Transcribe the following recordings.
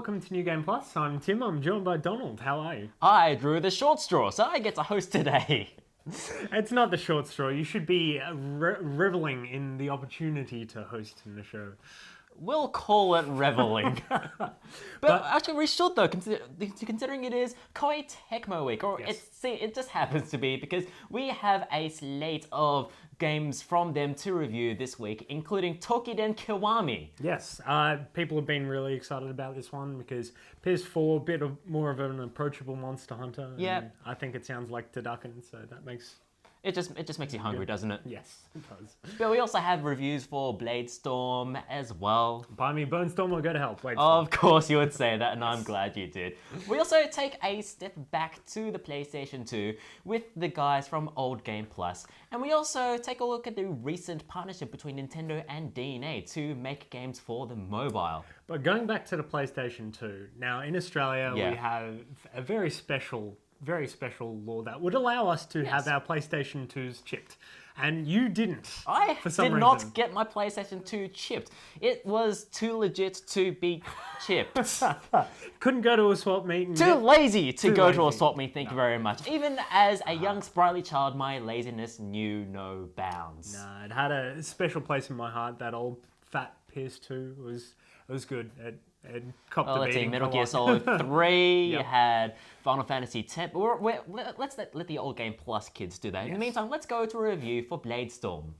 welcome to New Game Plus. I'm Tim, I'm joined by Donald. How are you? I drew the short straw, so I get to host today. It's not the short straw. You should be reveling in the opportunity to host in the show. We'll call it reveling. but actually we should though, considering it is Koei Tecmo Week, or Yes. it just happens to be because we have a slate of games from them to review this week, including Toukiden Kiwami. Yes, people have been really excited about this one because PS4, a bit more of an approachable Monster Hunter. Yeah. And I think it sounds like Toukiden, so that makes... It just makes you hungry, doesn't it? Yes, it does. But we also have reviews for Bladestorm as well. Buy me Burnstorm or go to hell. Bladestorm. Of course you would say that, and I'm glad you did. We also take a step back to the PlayStation 2 with the guys from Old Game Plus, and we also take a look at the recent partnership between Nintendo and DeNA to make games for the mobile. But going back to the PlayStation 2, now in Australia we have a very special law that would allow us to have our PlayStation 2s chipped. And you didn't. I for some did reason. not get my PlayStation 2 chipped. It was too legit to be chipped. Couldn't go to a swap meet. And Too lazy to go to a lazy. swap meet, thank you very much. Even as a young sprightly child, my laziness knew no bounds. Nah, it had a special place in my heart. That old fat PS2 was good. It copped Well, the let's see, beating Metal for Gear one. Solid 3, you Yep. had Final Fantasy X. Let's let the Old Game Plus kids do that. In the Yes. meantime, let's go to a review for Bladestorm.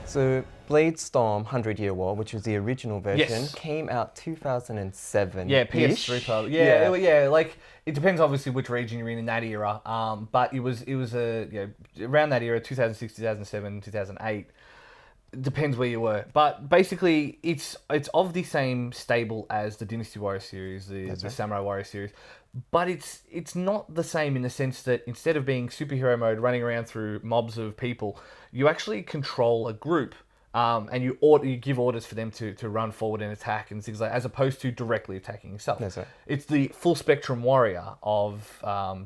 So Bladestorm 100 Year War, which was the original version, Yes. came out 2007. Yeah, PS3 probably. Yeah, like it depends obviously which region you're in that era. But it was around that era, 2006, 2007, 2008. Depends where you were, but basically it's of the same stable as the Dynasty Warrior series, the Samurai Warrior series, but it's not the same in the sense that instead of being superhero mode, running around through mobs of people, you actually control a group, and you give orders for them to run forward and attack and things like, as opposed to directly attacking yourself. That's right. It's the full spectrum warrior of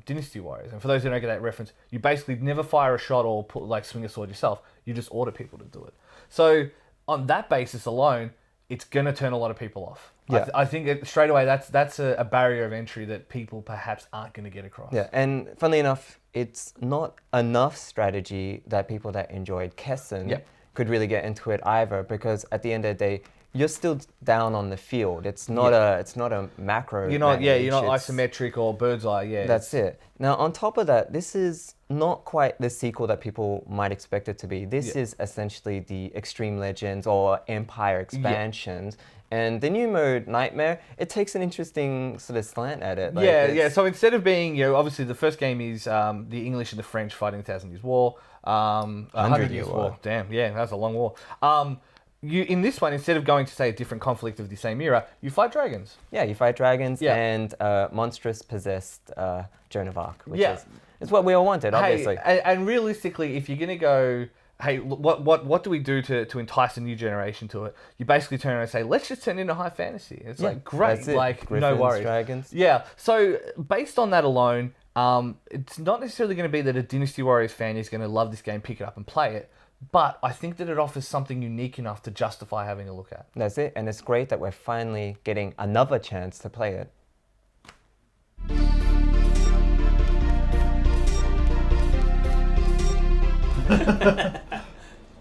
Dynasty Warriors, and for those who don't get that reference, you basically never fire a shot or swing a sword yourself. You just order people to do it. So on that basis alone, it's going to turn a lot of people off. Yeah. I think straight away that's a barrier of entry that people perhaps aren't going to get across. Yeah, and funnily enough, it's not enough strategy that people that enjoyed Kessen Yep. could really get into it either, because at the end of the day, you're still down on the field. It's not a macro. You're not manage, you're not it's- isometric or bird's eye. Yeah, That's it. Now, on top of that, this is not quite the sequel that people might expect it to be. This is essentially the Extreme Legends or Empire expansions. And the new mode, Nightmare, it takes an interesting sort of slant at it. Like, yeah. So instead of being, obviously the first game is the English and the French fighting 1,000 Years War, 100 Years War. Damn, yeah, that's a long war. You in this one, instead of going to say a different conflict of the same era, you fight dragons. Yeah, you fight dragons Yeah. and monstrous possessed Joan of Arc, which is what we all wanted, obviously. Hey, and realistically, if you're gonna go, hey, what do we do to entice a new generation to it? You basically turn around and say, let's just turn it into high fantasy. It's like great, that's it. like Griffins, no worries. dragons. Yeah. So based on that alone, it's not necessarily going to be that a Dynasty Warriors fan is going to love this game, pick it up and play it. But I think that it offers something unique enough to justify having a look at. That's it, and it's great that we're finally getting another chance to play it.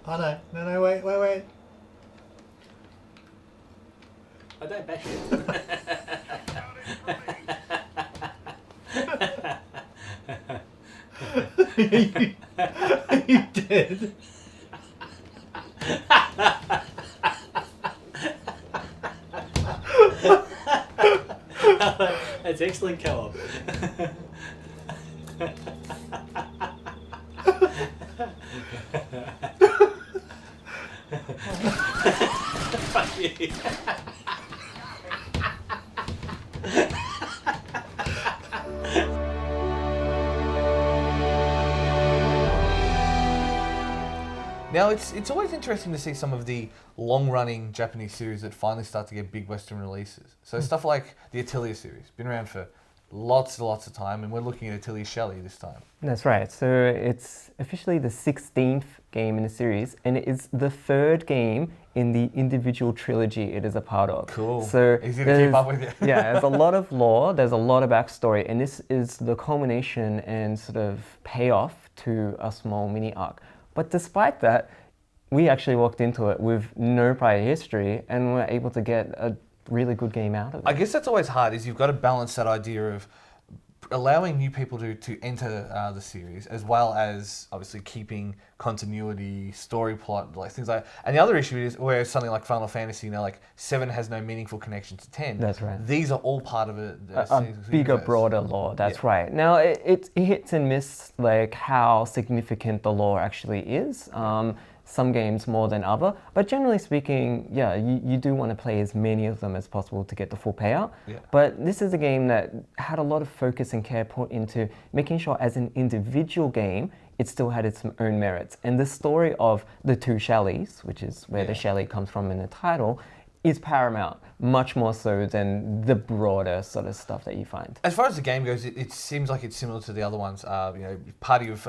Oh no, wait. I don't bash You did. That's excellent co-op. Fuck you. Now, it's always interesting to see some of the long-running Japanese series that finally start to get big Western releases. So stuff like the Atelier series, been around for lots and lots of time, and we're looking at Atelier Shelley this time. That's right. So it's officially the 16th game in the series, and it is the 3rd game in the individual trilogy it is a part of. Cool. So easy to keep up with you. yeah, there's a lot of lore, there's a lot of backstory, and this is the culmination and sort of payoff to a small mini arc. But despite that, we actually walked into it with no prior history, and we're able to get a really good game out of it. I guess that's always hard, is you've got to balance that idea of allowing new people to enter the series, as well as obviously keeping continuity, story plot, like things like that. And the other issue is where something like Final Fantasy, 7 has no meaningful connection to 10. That's right. These are all part of a bigger, universe. broader lore. That's right. Now it hits and misses like how significant the lore actually is. Some games more than other, but generally speaking, yeah, you do want to play as many of them as possible to get the full payout. Yeah. But this is a game that had a lot of focus and care put into making sure as an individual game, it still had its own merits. And the story of the 2 Shelleys, which is where the Shelley comes from in the title, is paramount, much more so than the broader sort of stuff that you find. As far as the game goes, it seems like it's similar to the other ones. Party of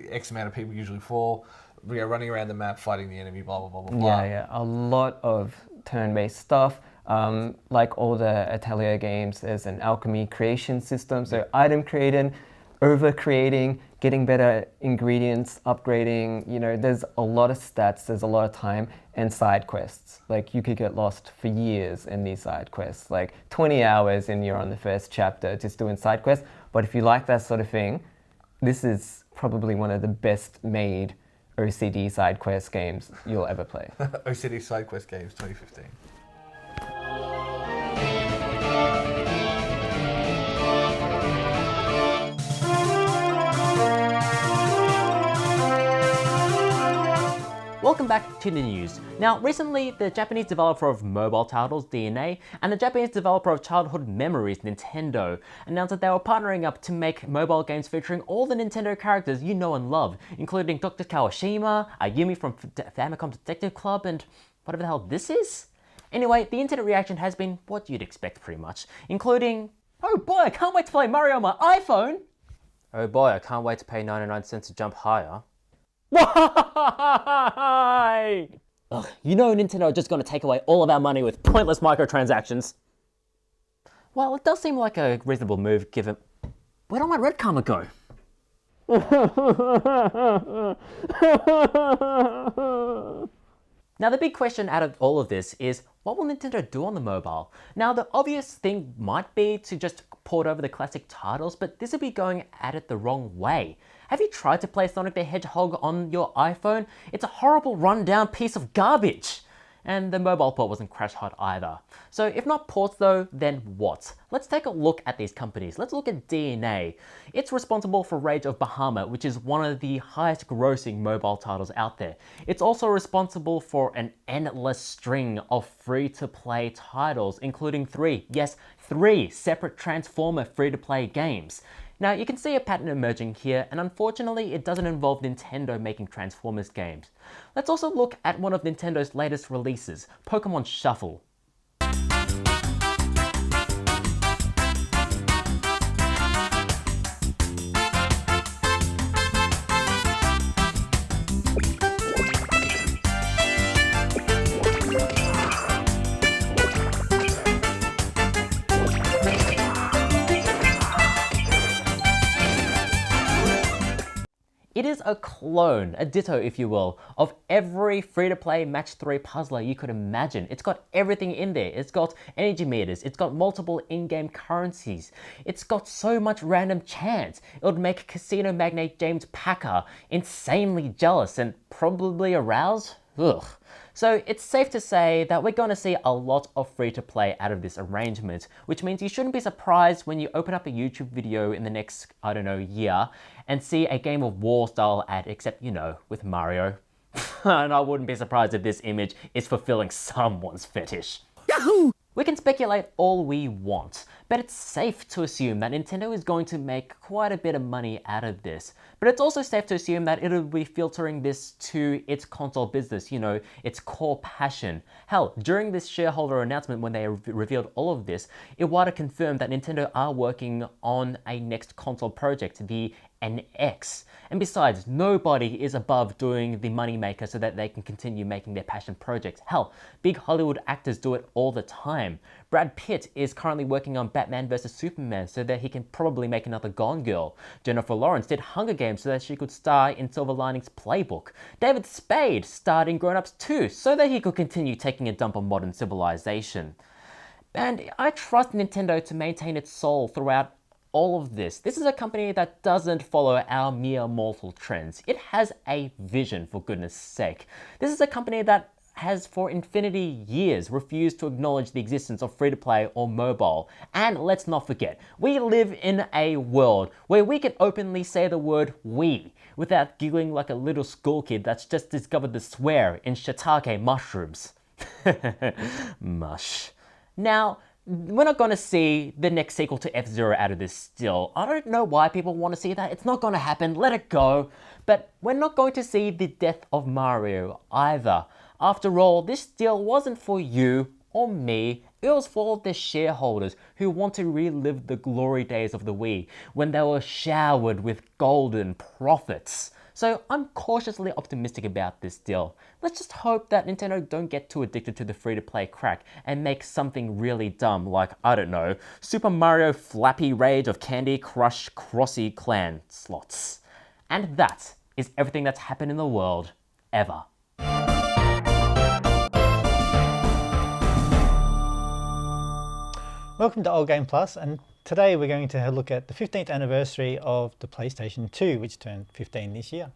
X amount of people, usually 4. We are running around the map, fighting the enemy, blah, blah, blah, blah, blah. Yeah, a lot of turn-based stuff. Like all the Atelier games, there's an alchemy creation system. So item creating, over-creating, getting better ingredients, upgrading. There's a lot of stats, there's a lot of time, and side quests. Like you could get lost for years in these side quests. Like 20 hours and you're on the first chapter just doing side quests. But if you like that sort of thing, this is probably one of the best made OCD side quest games you'll ever play. OCD side quest games 2015. Welcome back to the news. Now, recently, the Japanese developer of mobile titles, DeNA, and the Japanese developer of childhood memories, Nintendo, announced that they were partnering up to make mobile games featuring all the Nintendo characters you know and love, including Dr. Kawashima, Ayumi from Famicom Detective Club, and whatever the hell this is? Anyway, the internet reaction has been what you'd expect pretty much, including, oh boy, I can't wait to play Mario on my iPhone! Oh boy, I can't wait to pay 99 cents to jump higher. Why? Ugh, Nintendo are just going to take away all of our money with pointless microtransactions. Well, it does seem like a reasonable move given... Where'd all my red karma go? Now, the big question out of all of this is, what will Nintendo do on the mobile? Now, the obvious thing might be to just port over the classic titles, but this would be going at it the wrong way. Have you tried to play Sonic the Hedgehog on your iPhone? It's a horrible rundown piece of garbage. And the mobile port wasn't crash hot either. So if not ports though, then what? Let's take a look at these companies. Let's look at DeNA. It's responsible for Rage of Bahamut, which is one of the highest grossing mobile titles out there. It's also responsible for an endless string of free-to-play titles, including 3 separate Transformer free-to-play games. Now, you can see a pattern emerging here, and unfortunately, it doesn't involve Nintendo making Transformers games. Let's also look at one of Nintendo's latest releases, Pokemon Shuffle. It is a clone, a ditto if you will, of every free-to-play match 3 puzzler you could imagine. It's got everything in there. It's got energy meters, it's got multiple in-game currencies, it's got so much random chance. It would make casino magnate James Packer insanely jealous and probably aroused. Ugh. So it's safe to say that we're going to see a lot of free-to-play out of this arrangement, which means you shouldn't be surprised when you open up a YouTube video in the next, year and see a Game of War style ad, except, with Mario. And I wouldn't be surprised if this image is fulfilling someone's fetish. Yahoo! We can speculate all we want, but it's safe to assume that Nintendo is going to make quite a bit of money out of this. But it's also safe to assume that it'll be filtering this to its console business, its core passion. Hell, during this shareholder announcement when they revealed all of this, Iwata confirmed that Nintendo are working on a next console project, the NX. And besides, nobody is above doing the moneymaker so that they can continue making their passion projects. Hell, big Hollywood actors do it all the time. Brad Pitt is currently working on Batman vs Superman so that he can probably make another Gone Girl. Jennifer Lawrence did Hunger Games so that she could star in Silver Linings Playbook. David Spade starred in Grown Ups 2 so that he could continue taking a dump on modern civilization. And I trust Nintendo to maintain its soul throughout all of this. This is a company that doesn't follow our mere mortal trends. It has a vision, for goodness sake. This is a company that has for infinity years refused to acknowledge the existence of free-to-play or mobile. And let's not forget, we live in a world where we can openly say the word "we" without giggling like a little school kid that's just discovered the swear in shiitake mushrooms. Mush. Now, we're not going to see the next sequel to F-Zero out of this still. I don't know why people want to see that. It's not going to happen. Let it go. But we're not going to see the death of Mario either. After all, this deal wasn't for you or me. It was for the shareholders who want to relive the glory days of the Wii when they were showered with golden profits. So I'm cautiously optimistic about this deal. Let's just hope that Nintendo don't get too addicted to the free-to-play crack and make something really dumb like, I don't know, Super Mario Flappy Rage of Candy Crush Crossy Clan slots. And that is everything that's happened in the world, ever. Welcome to Old Game Plus, and today we're going to look at the 15th anniversary of the PlayStation 2, which turned 15 this year.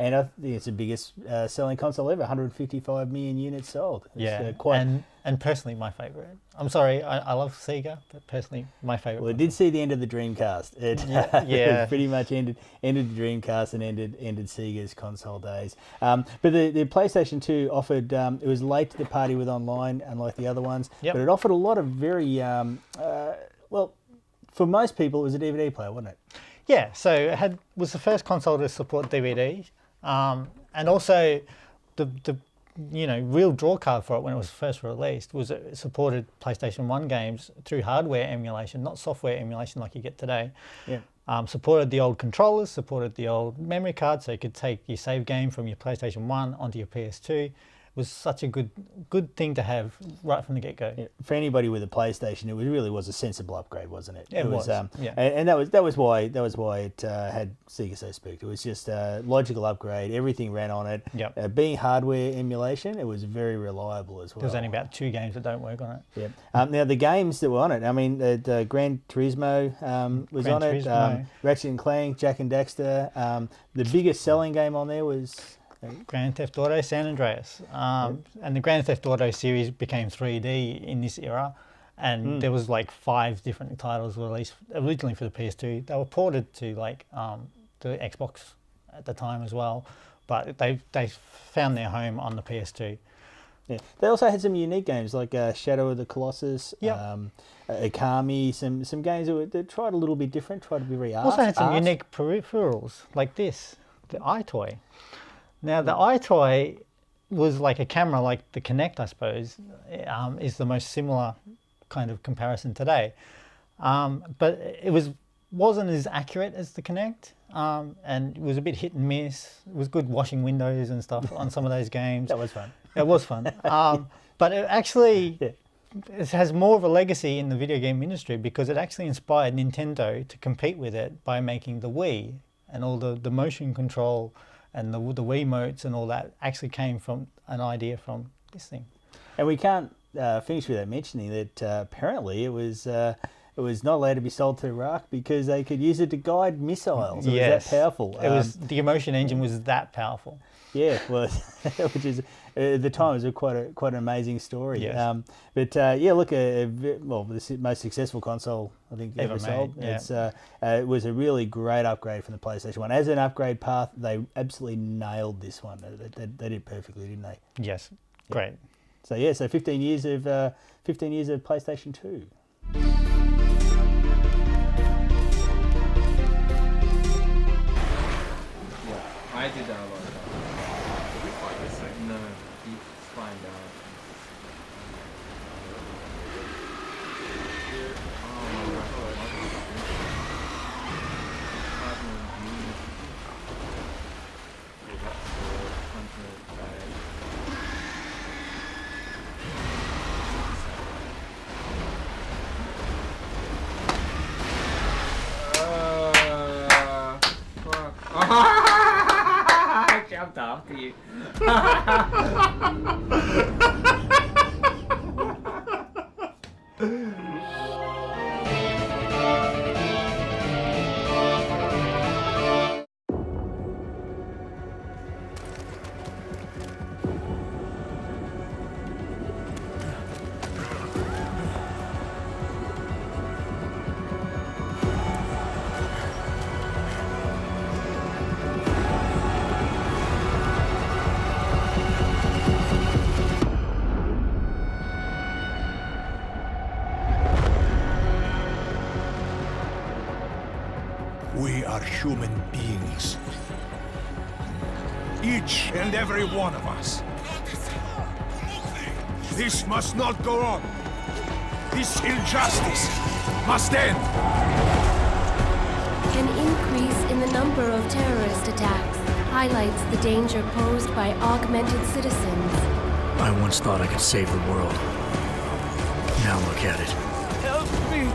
And I think it's the biggest selling console ever, 155 million units sold. It's, quite... and personally my favourite. I'm sorry, I love Sega, but personally my favourite. Well, it did see the end of the Dreamcast. It pretty much ended the Dreamcast and ended Sega's console days. But the PlayStation 2 offered, it was late to the party with online, unlike the other ones, but it offered a lot of very, well, for most people it was a DVD player, wasn't it? Yeah, so it was the first console to support DVD, and also the real draw card for it when it was first released was it supported PlayStation 1 games through hardware emulation, not software emulation like you get today. Yeah. Supported the old controllers, supported the old memory card, so you could take your save game from your PlayStation 1 onto your PS2. Was such a good thing to have right from the get-go. Yeah. For anybody with a PlayStation, it really was a sensible upgrade, wasn't it? It was. And that was why it had Sega so spooked. It was just a logical upgrade. Everything ran on it. Yep. Being hardware emulation, it was very reliable as well. There's only about 2 games that don't work on it. Yeah. Now the games that were on it, I mean, the Gran Turismo was on it. Ratchet and Clank, Jak and Daxter. The biggest selling game on there was Grand Theft Auto San Andreas. And the Grand Theft Auto series became 3D in this era, and there was like 5 different titles released originally for the PS2. They were ported to like the Xbox at the time as well, but they found their home on the PS2. Yeah. They also had some unique games like Shadow of the Colossus, Akami, some games that tried a little bit different, tried to be very Also had some unique peripherals like this, the iToy. Now, the iToy was like a camera, like the Kinect, I suppose, is the most similar kind of comparison today. But it wasn't as accurate as the Kinect, and it was a bit hit and miss. It was good washing windows and stuff on some of those games. That was fun. It was fun. But it actually it has more of a legacy in the video game industry because it actually inspired Nintendo to compete with it by making the Wii, and all the motion control and the Wiimotes and all that actually came from an idea from this thing. And we can't finish without mentioning that apparently it was not allowed to be sold to Iraq because they could use it to guide missiles. It was that powerful. It was the emotion engine was that powerful. Yeah, well, which is at the time it was quite an amazing story. Yes. Look, the most successful console I think ever sold. Yeah. It was a really great upgrade from the PlayStation 1. As an upgrade path, they absolutely nailed this one. They did perfectly, didn't they? Yes, great. So 15 years of PlayStation 2. I did that a lot of times. Did we fight this thing? No, he's flying down. I jumped after you. We are human beings. Each and every one of us. This must not go on. This injustice must end. An increase in the number of terrorist attacks highlights the danger posed by augmented citizens. I once thought I could save the world. Now look at it. Help me!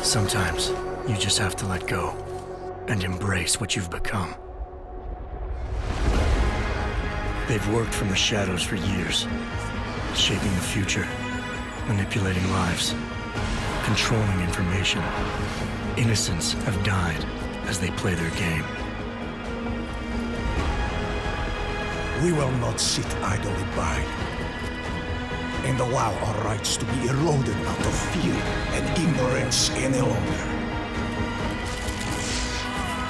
Sometimes you just have to let go and embrace what you've become. They've worked from the shadows for years, shaping the future, manipulating lives, controlling information. Innocents have died as they play their game. We will not sit idly by and allow our rights to be eroded out of fear and ignorance any longer.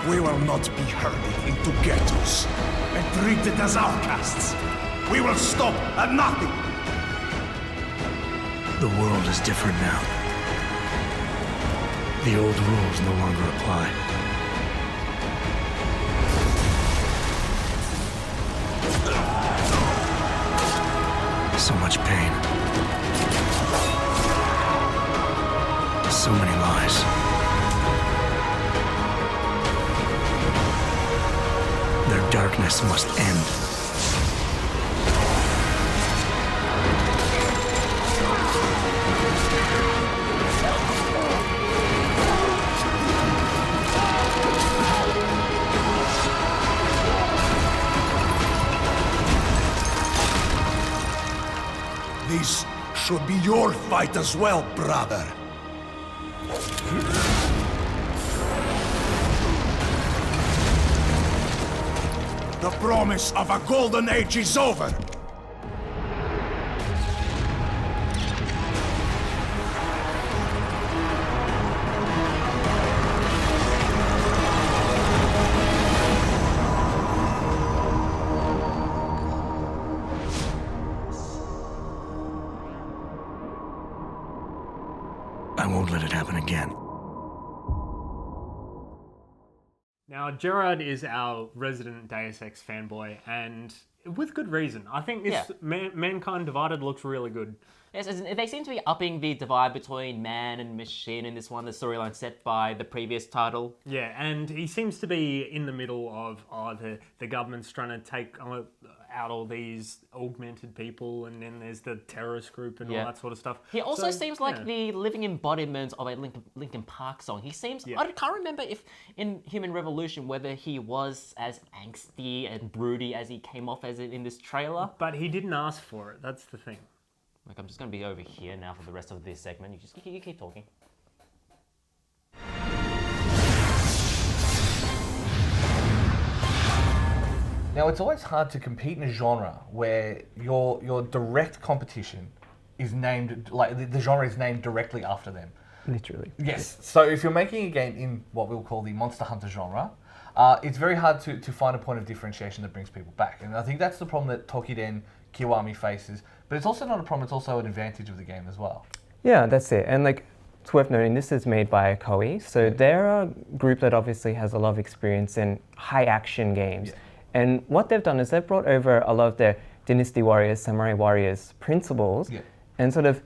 We will not be herded into ghettos and treated as outcasts. We will stop at nothing. The world is different now. The old rules no longer apply. So much pain. So many lies. Their darkness must end. This should be your fight as well, brother. The promise of a golden age is over. I won't let it happen again. Now, Gerard is our resident Deus Ex fanboy, and with good reason. I think this Mankind Divided looks really good. Yes, they seem to be upping the divide between man and machine in this one, the storyline set by the previous title. Yeah, and he seems to be in the middle of the government's trying to take out all these augmented people, and then there's the terrorist group and all that sort of stuff. He also seems like the living embodiment of a Linkin Park song. He seems... I can't remember if in Human Revolution whether he was as angsty and broody as he came off as in this trailer. But he didn't ask for it, that's the thing. Like, I'm just going to be over here now for the rest of this segment. You keep talking. Now, it's always hard to compete in a genre where your direct competition is named, like the genre is named directly after them. Literally. Yes. So if you're making a game in what we'll call the Monster Hunter genre, it's very hard to find a point of differentiation that brings people back. And I think that's the problem that Toukiden Kiwami faces. But it's also not a problem, it's also an advantage of the game as well. Yeah, that's it. And like, it's worth noting, this is made by Koei. So they're a group that obviously has a lot of experience in high action games. And what they've done is they've brought over a lot of their Dynasty Warriors, Samurai Warriors principles and sort of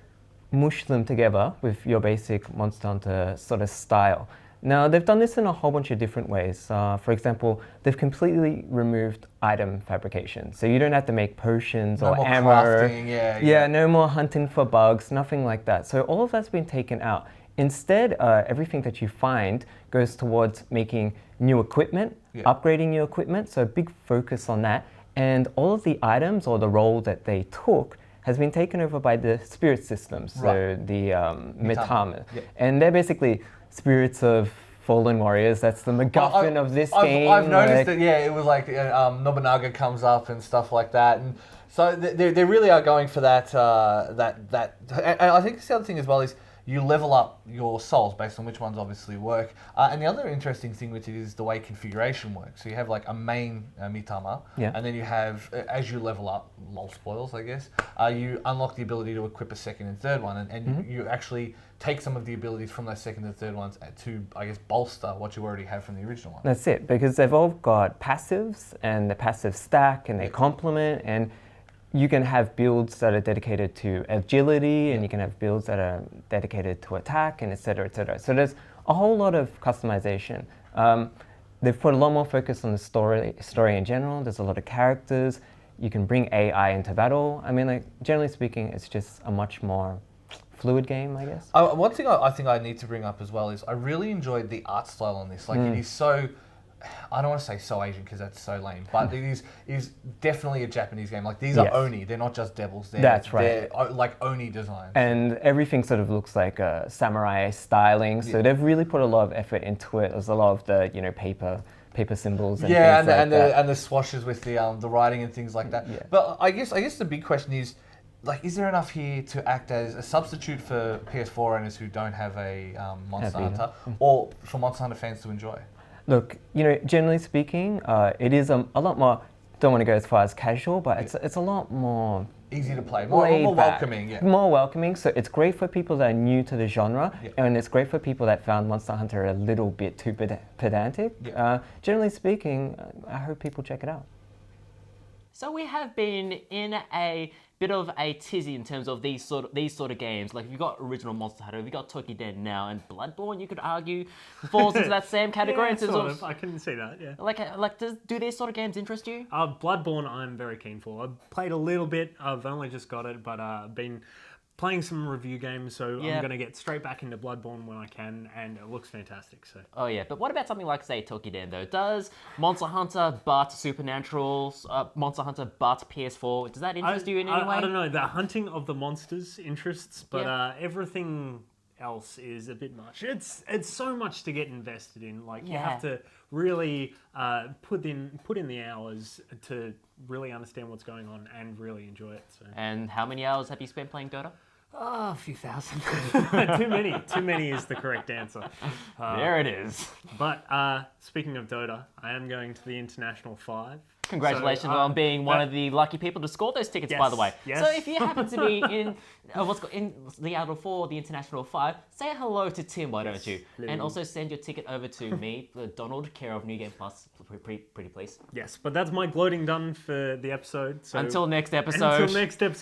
mush them together with your basic Monster Hunter sort of style. Now, they've done this in a whole bunch of different ways. For example, they've completely removed item fabrication. So you don't have to make potions or ammo. Crafting, no more hunting for bugs, nothing like that. So all of that's been taken out. Instead, everything that you find goes towards making new equipment, upgrading new equipment, so a big focus on that. And all of the items or the role that they took has been taken over by the spirit systems, so the Mitama. And they're basically spirits of fallen warriors. That's the MacGuffin of this game. I've noticed that, it was like Nobunaga comes up and stuff like that. And so they really are going for that. And I think the other thing as well is you level up your souls based on which ones obviously work. And the other interesting thing with it is the way configuration works. So you have like a main Mitama, and then you have, as you level up, lol spoils I guess, you unlock the ability to equip a second and third one, and you actually take some of the abilities from those second and third ones to, I guess, bolster what you already have from the original one. That's it, because they've all got passives, and the passive stack, and they complement, and you can have builds that are dedicated to agility, and you can have builds that are dedicated to attack, and et cetera, et cetera. So there's a whole lot of customization. They've put a lot more focus on the story in general. There's a lot of characters. You can bring AI into battle. I mean, like, generally speaking, it's just a much more fluid game, I guess. One thing I think I need to bring up as well is I really enjoyed the art style on this. Like, it is so... I don't want to say so Asian because that's so lame, but it is definitely a Japanese game. Like, these are Oni, they're not just devils. That's right. They're like Oni designs. And everything sort of looks like a samurai styling, so they've really put a lot of effort into it. There's a lot of the, paper symbols and things like that. And the swashes with the writing and things like that. But I guess the big question is, like, is there enough here to act as a substitute for PS4 owners who don't have a Monster Hunter, or for Monster Hunter fans to enjoy? Look, generally speaking, it is a lot more, don't want to go as far as casual, but it's a lot more... easy to play, more welcoming, More welcoming, so it's great for people that are new to the genre, and it's great for people that found Monster Hunter a little bit too pedantic. Generally speaking, I hope people check it out. So we have been in a bit of a tizzy in terms of these sort of games. Like, you've got original Monster Hunter, we've got Toukiden now, and Bloodborne, you could argue, falls into that same category. Sort of. I can see that, do these sort of games interest you? Bloodborne, I'm very keen for. I've played a little bit. I've only just got it, but I've been playing some review games, so I'm going to get straight back into Bloodborne when I can, and it looks fantastic. So. Oh yeah, but what about something like, say, Toukiden though? Does Monster Hunter but Supernatural, Monster Hunter but PS4, does that interest you in any way? I don't know, the hunting of the monsters interests, but everything else is a bit much. It's so much to get invested in. Like, you have to really put in the hours to really understand what's going on and really enjoy it. So. And how many hours have you spent playing Dota? A few thousand. Too many is the correct answer. There it is. But speaking of Dota, I am going to the International 5. Congratulations on being one of the lucky people to score those tickets, by the way. Yes. So if you happen to be in the Outer 4, the International 5, say hello to Tim, why don't you? Hello. And also send your ticket over to me, Donald, care of New Game Plus, pretty please. Yes, but that's my gloating done for the episode. So Until next episode.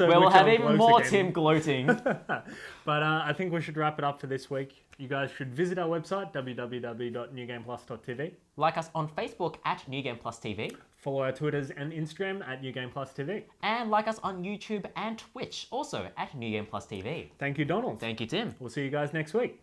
Where we'll have even more Tim gloating. But I think we should wrap it up for this week. You guys should visit our website, www.newgameplus.tv. Like us on Facebook at New Game Plus TV. Follow our Twitters and Instagram at New Game Plus TV. And like us on YouTube and Twitch, also at New Game Plus TV. Thank you, Donald. Thank you, Tim. We'll see you guys next week.